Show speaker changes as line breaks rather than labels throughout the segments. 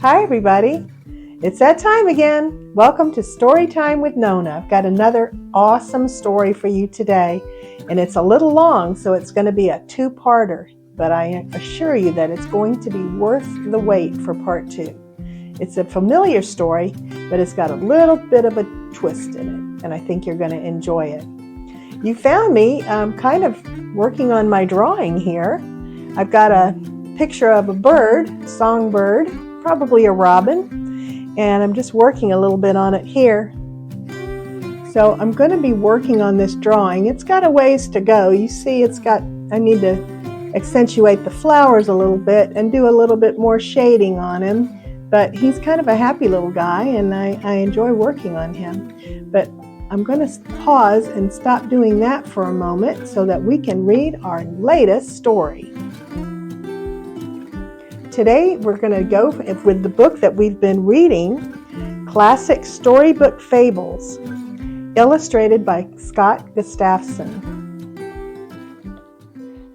Hi everybody, it's that time again. Welcome to Story Time with Nonna. I've got another awesome story for you today, and it's a little long, so it's going to be a two-parter, but I assure you that it's going to be worth the wait for part two. It's a familiar story, but it's got a little bit of a twist in it, and I think you're going to enjoy it. You found me kind of working on my drawing here. I've got a picture of a bird, songbird, probably a robin, and I'm just working a little bit on it here. So I'm going to be working on this drawing. It's got a ways to go. You see I need to accentuate the flowers a little bit and do a little bit more shading on him, but he's kind of a happy little guy and I enjoy working on him. But I'm going to pause and stop doing that for a moment so that we can read our latest story. Today we're going to go with the book that we've been reading, Classic Storybook Fables, illustrated by Scott Gustafson.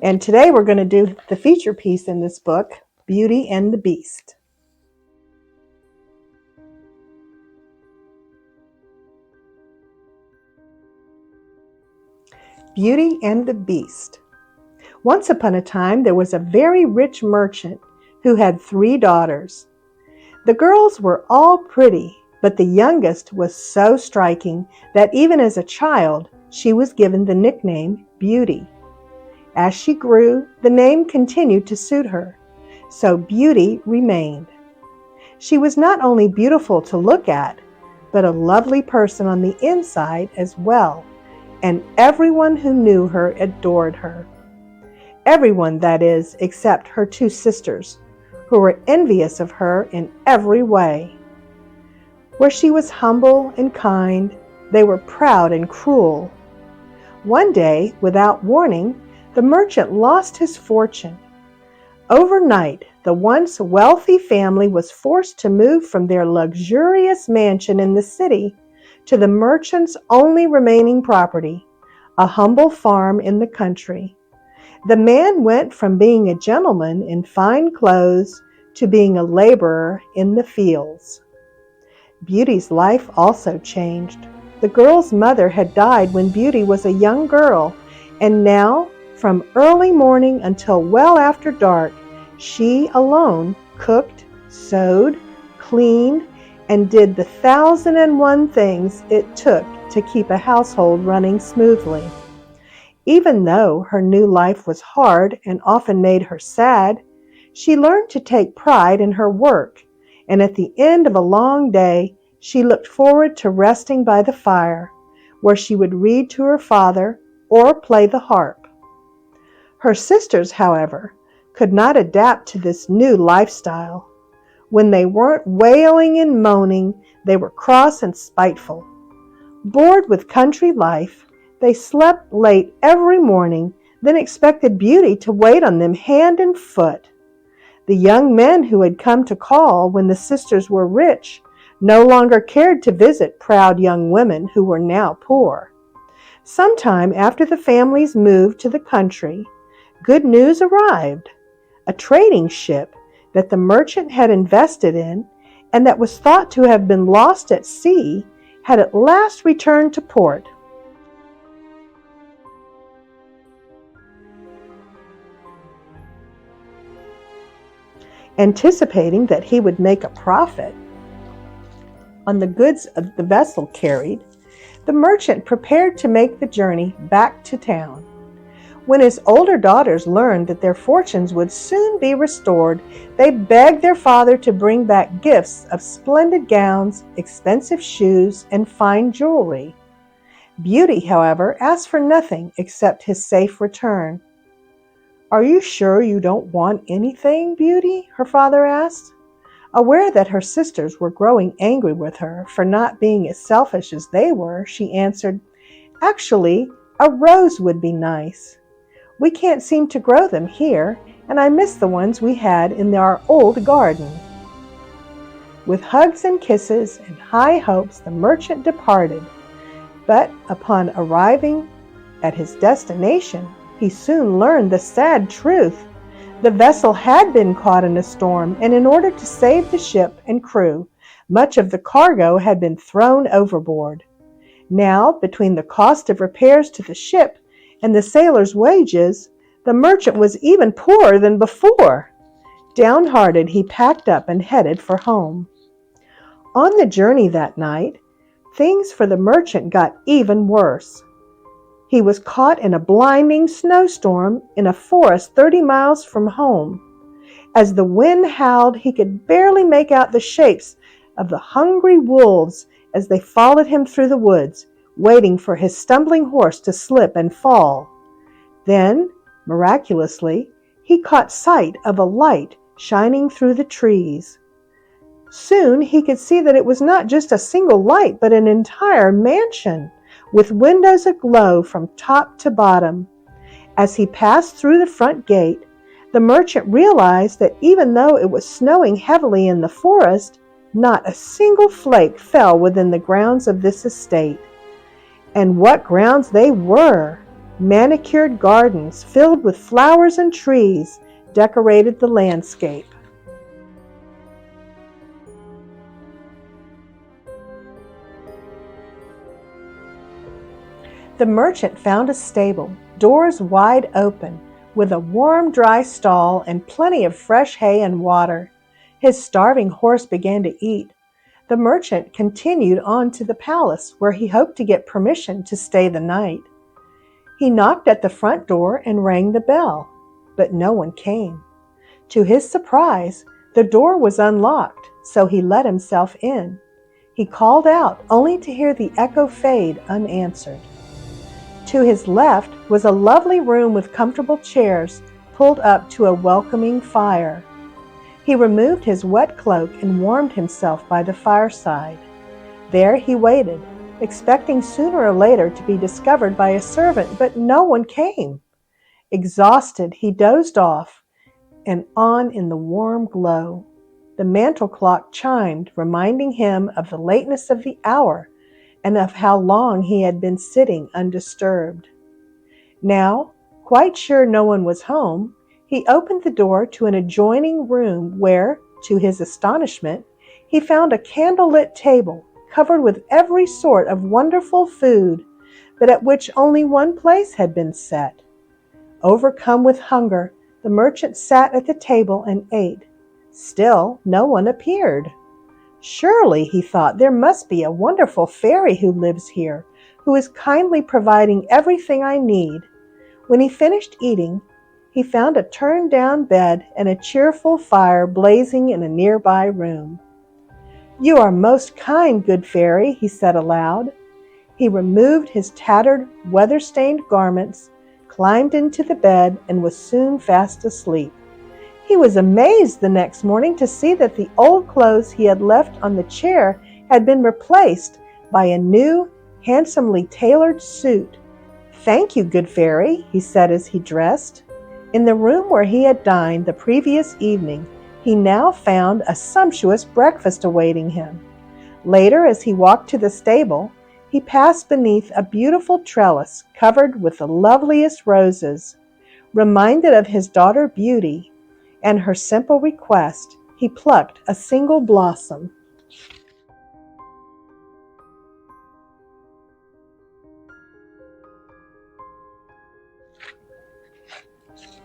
And today we're going to do the feature piece in this book, Beauty and the Beast. Beauty and the Beast. Once upon a time there was a very rich merchant who had 3 daughters. The girls were all pretty, but the youngest was so striking that even as a child, she was given the nickname Beauty. As she grew, the name continued to suit her, so Beauty remained. She was not only beautiful to look at, but a lovely person on the inside as well, and everyone who knew her adored her. Everyone, that is, except her 2 sisters, who were envious of her in every way. Where she was humble and kind, they were proud and cruel. One day, without warning, the merchant lost his fortune. Overnight, the once wealthy family was forced to move from their luxurious mansion in the city to the merchant's only remaining property, a humble farm in the country. The man went from being a gentleman in fine clothes to being a laborer in the fields. Beauty's life also changed. The girl's mother had died when Beauty was a young girl, and now, from early morning until well after dark, she alone cooked, sewed, cleaned, and did the 1,001 things it took to keep a household running smoothly. Even though her new life was hard and often made her sad, she learned to take pride in her work, and at the end of a long day, she looked forward to resting by the fire, where she would read to her father or play the harp. Her sisters, however, could not adapt to this new lifestyle. When they weren't wailing and moaning, they were cross and spiteful. Bored with country life, they slept late every morning, then expected Beauty to wait on them hand and foot. The young men who had come to call when the sisters were rich no longer cared to visit proud young women who were now poor. Sometime after the families moved to the country, good news arrived. A trading ship that the merchant had invested in and that was thought to have been lost at sea had at last returned to port. Anticipating that he would make a profit on the goods of the vessel carried, the merchant prepared to make the journey back to town. When his older daughters learned that their fortunes would soon be restored, they begged their father to bring back gifts of splendid gowns, expensive shoes, and fine jewelry. Beauty, however, asked for nothing except his safe return. "Are you sure you don't want anything, Beauty?" her father asked. Aware that her sisters were growing angry with her for not being as selfish as they were, she answered, "Actually, a rose would be nice. We can't seem to grow them here, and I miss the ones we had in our old garden." With hugs and kisses and high hopes, the merchant departed. But upon arriving at his destination, he soon learned the sad truth The vessel had been caught in a storm, and in order to save the ship and crew, much of the cargo had been thrown overboard. Now, between the cost of repairs to the ship and the sailors' wages, the merchant was even poorer than before. Downhearted, he packed up and headed for home. On the journey that night, things for the merchant got even worse. He was caught in a blinding snowstorm in a forest 30 miles from home. As the wind howled, he could barely make out the shapes of the hungry wolves as they followed him through the woods, waiting for his stumbling horse to slip and fall. Then, miraculously, he caught sight of a light shining through the trees. Soon he could see that it was not just a single light, but an entire mansion, with windows aglow from top to bottom. As he passed through the front gate, the merchant realized that even though it was snowing heavily in the forest, not a single flake fell within the grounds of this estate. And what grounds they were! Manicured gardens filled with flowers and trees decorated the landscape. The merchant found a stable, doors wide open, with a warm, dry stall and plenty of fresh hay and water. His starving horse began to eat. The merchant continued on to the palace, where he hoped to get permission to stay the night. He knocked at the front door and rang the bell, but no one came. To his surprise, the door was unlocked, so he let himself in. He called out, only to hear the echo fade unanswered. To his left was a lovely room with comfortable chairs pulled up to a welcoming fire. He removed his wet cloak and warmed himself by the fireside. There he waited, expecting sooner or later to be discovered by a servant, but no one came. Exhausted, he dozed off and on in the warm glow. The mantel clock chimed, reminding him of the lateness of the hour and of how long he had been sitting undisturbed. Now, quite sure no one was home, he opened the door to an adjoining room where, to his astonishment, he found a candlelit table covered with every sort of wonderful food, but at which only one place had been set. Overcome with hunger, the merchant sat at the table and ate. Still, no one appeared. Surely, he thought, there must be a wonderful fairy who lives here, who is kindly providing everything I need. When he finished eating, he found a turned-down bed and a cheerful fire blazing in a nearby room. "You are most kind, good fairy," he said aloud. He removed his tattered, weather-stained garments, climbed into the bed, and was soon fast asleep. He was amazed the next morning to see that the old clothes he had left on the chair had been replaced by a new, handsomely tailored suit. "Thank you, good fairy," he said as he dressed. In the room where he had dined the previous evening, he now found a sumptuous breakfast awaiting him. Later, as he walked to the stable, he passed beneath a beautiful trellis covered with the loveliest roses. Reminded of his daughter Beauty and her simple request, he plucked a single blossom.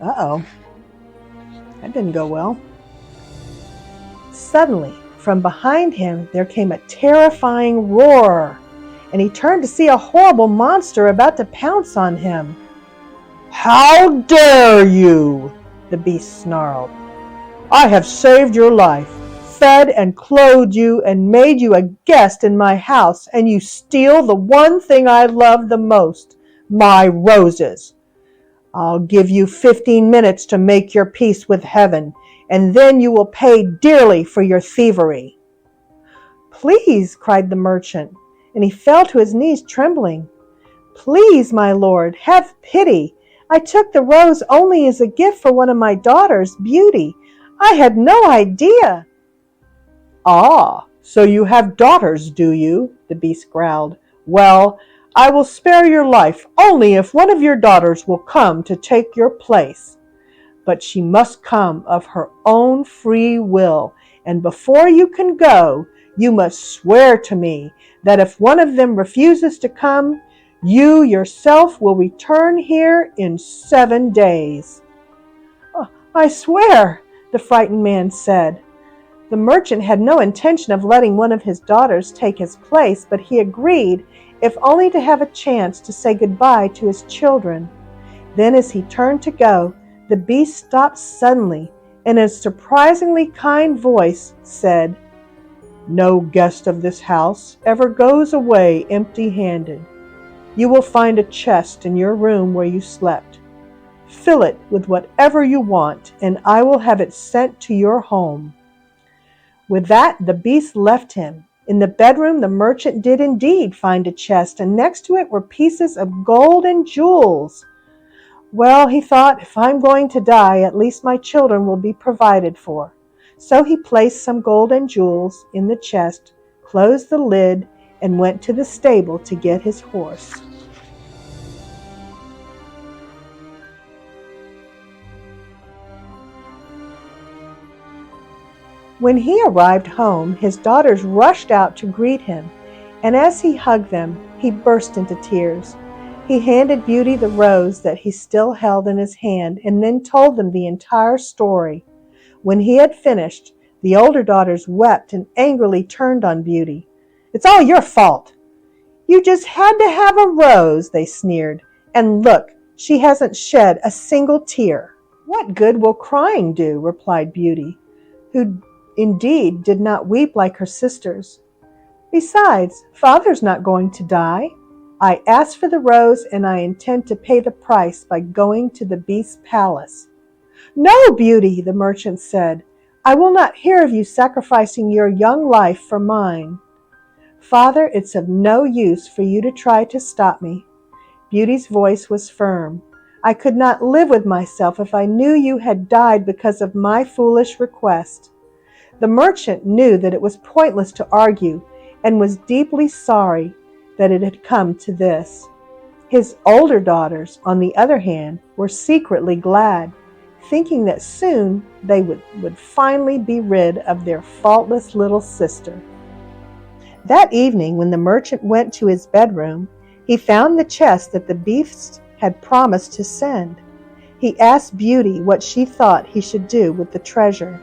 Uh-oh, that didn't go well. Suddenly, from behind him, there came a terrifying roar, and he turned to see a horrible monster about to pounce on him. "How dare you!" the beast snarled. "I have saved your life, fed and clothed you, and made you a guest in my house, and you steal the one thing I love the most, my roses. I'll give you 15 minutes to make your peace with heaven, and then you will pay dearly for your thievery." "Please," cried the merchant, and he fell to his knees trembling. "Please, my lord, have pity. I took the rose only as a gift for one of my daughters, Beauty. I had no idea." "Ah, so you have daughters, do you?" the beast growled. "Well, I will spare your life only if one of your daughters will come to take your place. but she must come of her own free will. And before you can go, you must swear to me that if one of them refuses to come, you yourself will return here in 7 days." "Oh, I swear," the frightened man said. The merchant had no intention of letting one of his daughters take his place, but he agreed, if only to have a chance to say goodbye to his children. Then, as he turned to go, the beast stopped suddenly, and in a surprisingly kind voice said, "No guest of this house ever goes away empty-handed. You will find a chest in your room where you slept. Fill it with whatever you want, and I will have it sent to your home." With that, the beast left him. In the bedroom, the merchant did indeed find a chest, and next to it were pieces of gold and jewels. "Well," he thought, "if I'm going to die, at least my children will be provided for." So he placed some gold and jewels in the chest, closed the lid, and went to the stable to get his horse. When he arrived home, his daughters rushed out to greet him, and as he hugged them, he burst into tears. He handed Beauty the rose that he still held in his hand, and then told them the entire story. When he had finished, the older daughters wept and angrily turned on Beauty. "It's all your fault. You just had to have a rose," they sneered. "And look, she hasn't shed a single tear." "What good will crying do?" replied Beauty, who indeed did not weep like her sisters. "Besides, Father's not going to die. I asked for the rose, and I intend to pay the price by going to the beast's palace." "No, Beauty," the merchant said. "I will not hear of you sacrificing your young life for mine." "Father, it's of no use for you to try to stop me." Beauty's voice was firm. "I could not live with myself if I knew you had died because of my foolish request." The merchant knew that it was pointless to argue, and was deeply sorry that it had come to this. His older daughters, on the other hand, were secretly glad, thinking that soon they would finally be rid of their faultless little sister. That evening, when the merchant went to his bedroom, he found the chest that the beast had promised to send. He asked Beauty what she thought he should do with the treasure.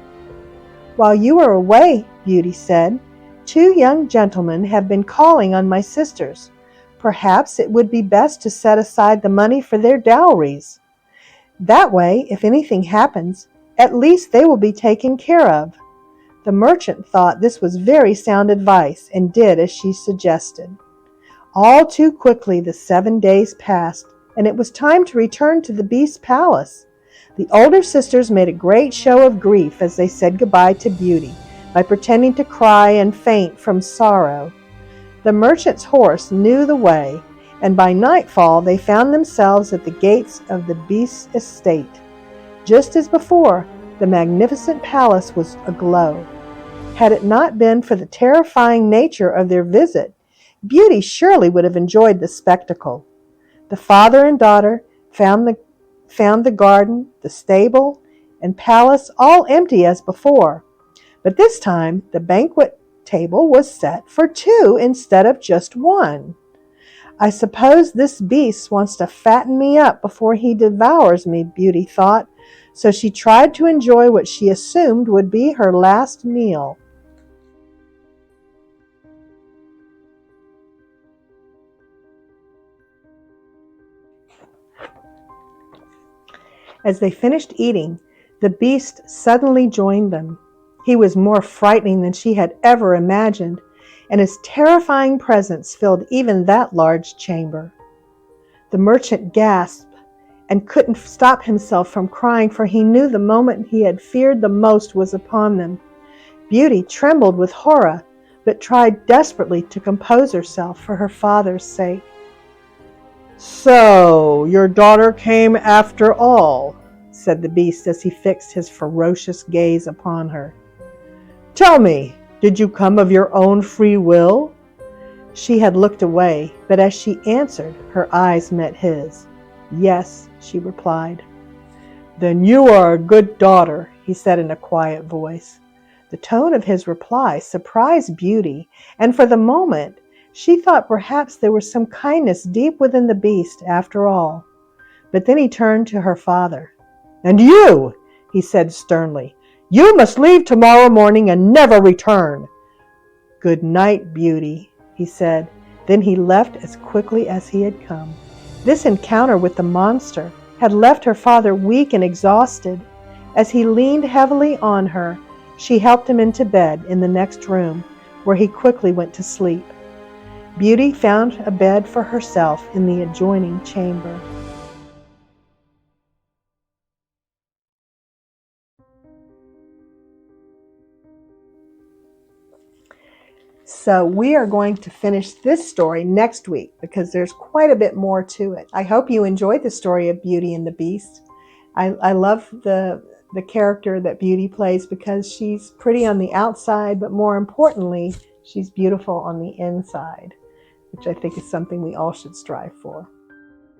"While you were away," Beauty said, "2 young gentlemen have been calling on my sisters. Perhaps it would be best to set aside the money for their dowries. That way, if anything happens, at least they will be taken care of." The merchant thought this was very sound advice, and did as she suggested. All too quickly the 7 days passed, and it was time to return to the beast's palace. The older sisters made a great show of grief as they said goodbye to Beauty, by pretending to cry and faint from sorrow. The merchant's horse knew the way, and by nightfall they found themselves at the gates of the beast's estate. Just as before, the magnificent palace was aglow. Had it not been for the terrifying nature of their visit, Beauty surely would have enjoyed the spectacle. The father and daughter found the garden, the stable, and palace all empty as before. But this time the banquet table was set for 2 instead of just 1. "I suppose this beast wants to fatten me up before he devours me," Beauty thought, so she tried to enjoy what she assumed would be her last meal. As they finished eating, the beast suddenly joined them. He was more frightening than she had ever imagined, and his terrifying presence filled even that large chamber. The merchant gasped and couldn't stop himself from crying, for he knew the moment he had feared the most was upon them. Beauty trembled with horror, but tried desperately to compose herself for her father's sake. "So, your daughter came after all," said the beast as he fixed his ferocious gaze upon her. "Tell me, did you come of your own free will?" She had looked away, but as she answered, her eyes met his. "Yes," she replied. "Then you are a good daughter," he said in a quiet voice. The tone of his reply surprised Beauty, and for the moment she thought perhaps there was some kindness deep within the beast after all. But then he turned to her father. "And you," he said sternly, "you must leave tomorrow morning and never return." "Good night, Beauty," he said. Then he left as quickly as he had come. This encounter with the monster had left her father weak and exhausted. As he leaned heavily on her, she helped him into bed in the next room, where he quickly went to sleep. Beauty found a bed for herself in the adjoining chamber. So we are going to finish this story next week because there's quite a bit more to it. I hope you enjoyed the story of Beauty and the Beast. I love the character that Beauty plays because she's pretty on the outside, but more importantly, she's beautiful on the inside, which I think is something we all should strive for.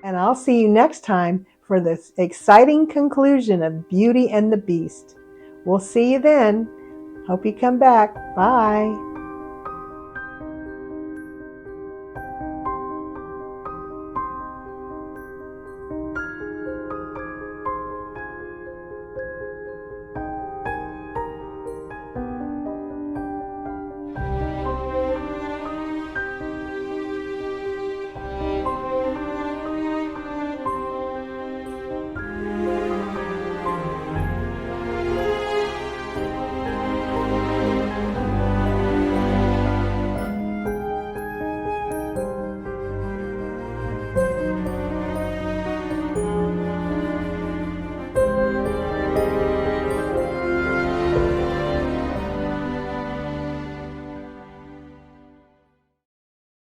And I'll see you next time for this exciting conclusion of Beauty and the Beast. We'll see you then. Hope you come back. Bye.